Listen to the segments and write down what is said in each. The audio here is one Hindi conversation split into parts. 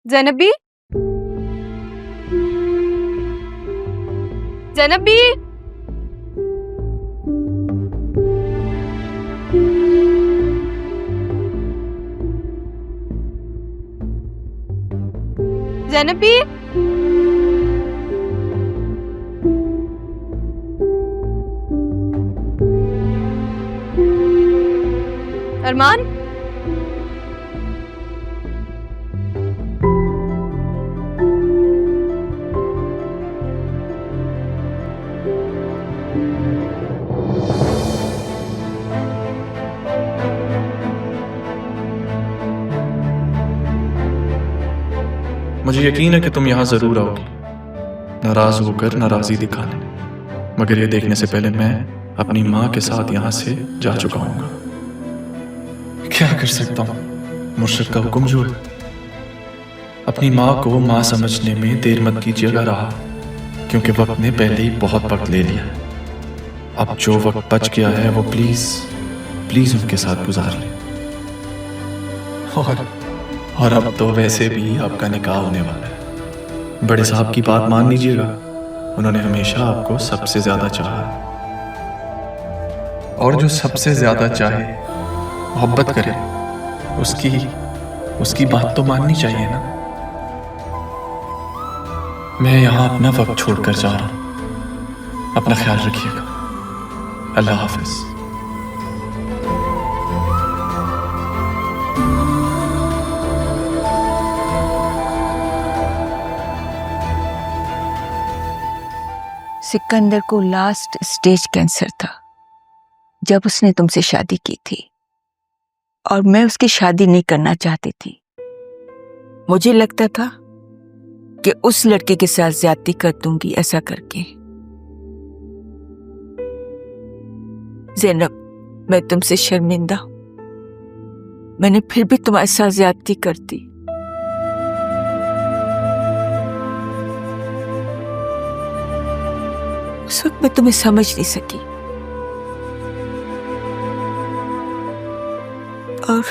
ज़ैनबी, ज़ैनबी, ज़ैनबी, अरमान, मुझे यकीन है कि तुम यहाँ जरूर आओगी, नाराज होकर नाराजगी दिखाने, मगर ये देखने से पहले मैं अपनी माँ के साथ यहाँ से जा चुका हूँ। क्या कर सकता हूँ, मुर्शिद का हुक्म जो है। अपनी माँ को माँ समझने में देर मत कीजिएगा रहा, क्योंकि वक्त ने पहले ही बहुत वक्त ले लिया है। अब जो वक्त बच गया है वो प्लीज प्लीज उनके साथ गुजार लें। और अब तो वैसे भी आपका निकाह होने वाला है। बड़े साहब की बात मान लीजिएगा, उन्होंने हमेशा आपको सबसे ज्यादा चाहा, और जो सबसे ज्यादा चाहे, मोहब्बत करे, उसकी बात तो माननी चाहिए ना। मैं यहाँ अपना वक्त छोड़कर जा रहा हूँ, अपना ख्याल रखिएगा। अल्लाह हाफिज। सिकंदर को लास्ट स्टेज कैंसर था जब उसने तुमसे शादी की थी, और मैं उसकी शादी नहीं करना चाहती थी। मुझे लगता था कि उस लड़के के साथ ज्यादती कर दूंगी ऐसा करके। ज़ैनब, मैं तुमसे शर्मिंदा हूं, मैंने फिर भी तुम्हारे साथ ज्यादती कर दी। उस वक्त मैं तुम्हें समझ नहीं सकी, और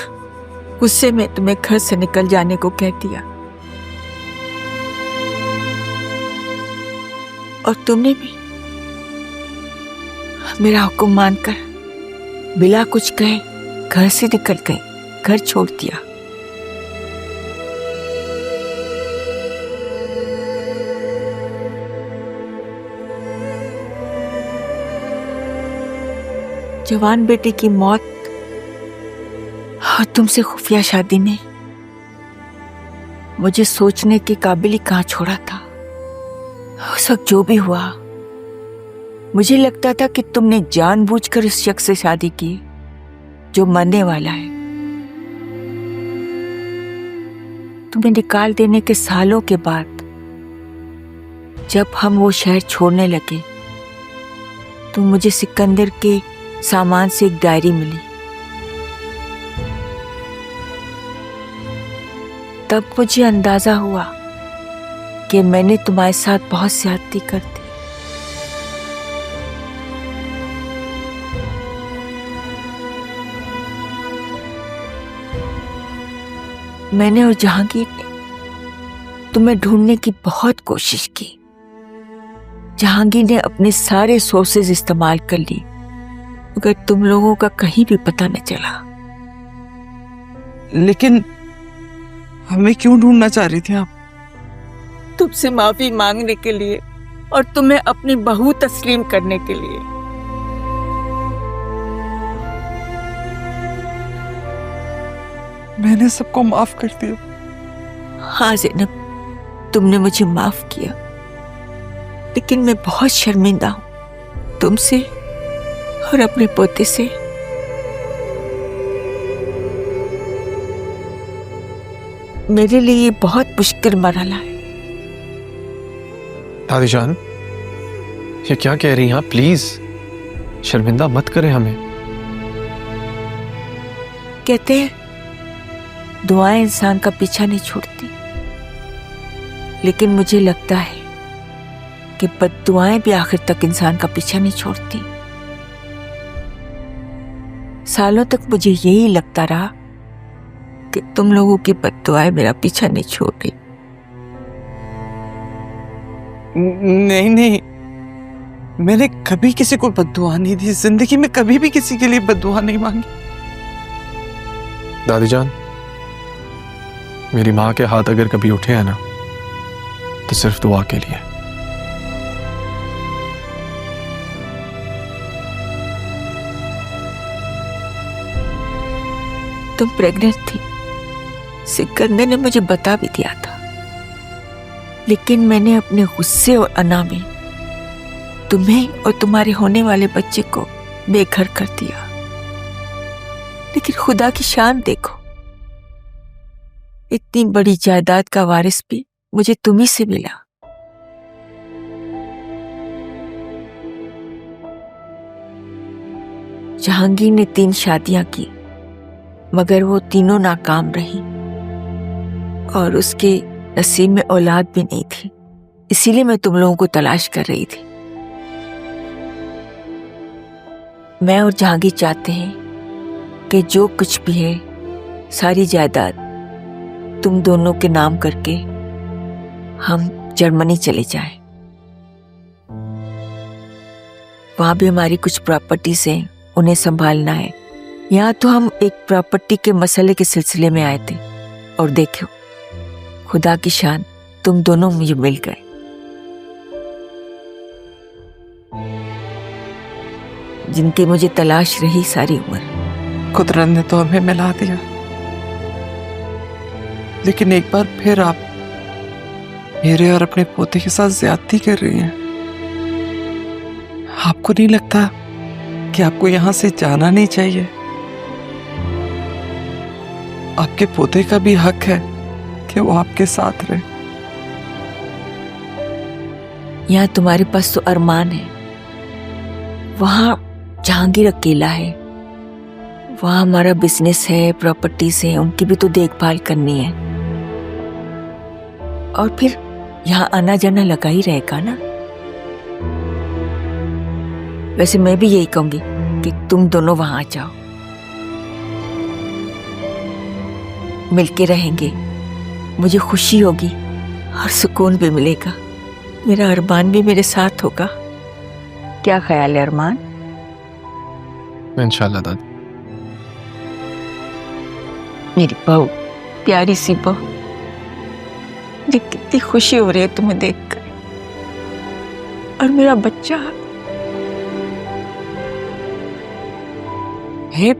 गुस्से में तुम्हें घर से निकल जाने को कह दिया, और तुमने भी मेरा हुक्म मानकर बिना कुछ कहे घर से निकल गए, घर छोड़ दिया। जवान बेटे की मौत और तुमसे खुफिया शादी ने मुझे सोचने के काबिल ही कहाँ छोड़ा था। उस वक्त जो भी हुआ, मुझे लगता था कि तुमने जानबूझकर उस शख्स से शादी की जो मरने वाला है। तुम्हें निकाल देने के सालों के बाद जब हम वो शहर छोड़ने लगे तो मुझे सिकंदर के सामान से एक डायरी मिली। तब मुझे अंदाजा हुआ कि मैंने तुम्हारे साथ बहुत ज्यादती कर दी। मैंने और जहांगीर ने तुम्हें ढूंढने की बहुत कोशिश की। जहांगीर ने अपने सारे सोर्सेज इस्तेमाल कर ली, मगर तुम लोगों का कहीं भी पता न चला। लेकिन हमें क्यों ढूंढना चाह रही थी आप? तुमसे माफी मांगने के लिए और तुम्हें अपनी बहू तस्लीम करने के लिए। मैंने सबको माफ कर दिया। हाँ ज़ैनब, तुमने मुझे माफ किया, लेकिन मैं बहुत शर्मिंदा हूं तुमसे और अपने पोते से। मेरे लिए ये बहुत मुश्किल मरहला है। दादी जान, ये क्या कह रही हैं आप? प्लीज शर्मिंदा मत करें हमें। कहते हैं दुआएं इंसान का पीछा नहीं छोड़ती, लेकिन मुझे लगता है कि बद्दुआएं भी आखिर तक इंसान का पीछा नहीं छोड़ती। सालों तक मुझे यही लगता रहा कि तुम लोगों की बद्दुआएं मेरा पीछा नहीं छोड़ रही। नहीं नहीं, मैंने कभी किसी को बद्दुआ नहीं दी, जिंदगी में कभी भी किसी के लिए बद्दुआ नहीं मांगी। दादी जान, मेरी माँ के हाथ अगर कभी उठे हैं ना तो सिर्फ दुआ के लिए। तुम प्रेग्नेंट थी, सिकंदर ने मुझे बता भी दिया था, लेकिन मैंने अपने गुस्से और अना में तुम्हें और तुम्हारे होने वाले बच्चे को बेघर कर दिया। लेकिन खुदा की शान देखो, इतनी बड़ी जायदाद का वारिस भी मुझे तुम्ही से मिला। जहांगीर ने 3 शादियां की, मगर वो तीनों नाकाम रही और उसके नसीब में औलाद भी नहीं थी। इसीलिए मैं तुम लोगों को तलाश कर रही थी। मैं और जहांगीर चाहते हैं कि जो कुछ भी है सारी जायदाद तुम दोनों के नाम करके हम जर्मनी चले जाएं। वहां भी हमारी कुछ प्रॉपर्टीज हैं, उन्हें संभालना है। यहाँ तो हम एक प्रॉपर्टी के मसले के सिलसिले में आए थे और देखो, खुदा की शान, तुम दोनों मुझे मिल गए। जिनकी मुझे तलाश रही सारी उम्र। कुदरत ने तो हमें मिला दिया, लेकिन एक बार फिर आप मेरे और अपने पोते के साथ ज्यादती कर रही हैं। आपको नहीं लगता कि आपको यहां से जाना नहीं चाहिए? आपके पोते का भी हक है कि वो आपके साथ रहे। यहाँ तुम्हारे पास तो अरमान है, वहां जहांगीर अकेला है। वहां हमारा बिजनेस है, प्रॉपर्टीज है, उनकी भी तो देखभाल करनी है। और फिर यहाँ आना जाना लगा ही रहेगा ना। वैसे मैं भी यही कहूंगी कि तुम दोनों वहां आ जाओ, मिलके रहेंगे, मुझे खुशी होगी और सुकून भी मिलेगा। मेरा अरमान भी मेरे साथ होगा। क्या ख्याल है अरमान? इंशाल्लाह दादी। मेरी बहू, प्यारी सी बहू, मुझे कितनी खुशी हो रही है तुम्हें देखकर। और मेरा बच्चा। हे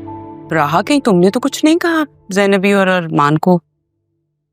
राहा, कहीं तुमने तो कुछ नहीं कहा ज़ैनबी और अरमान को?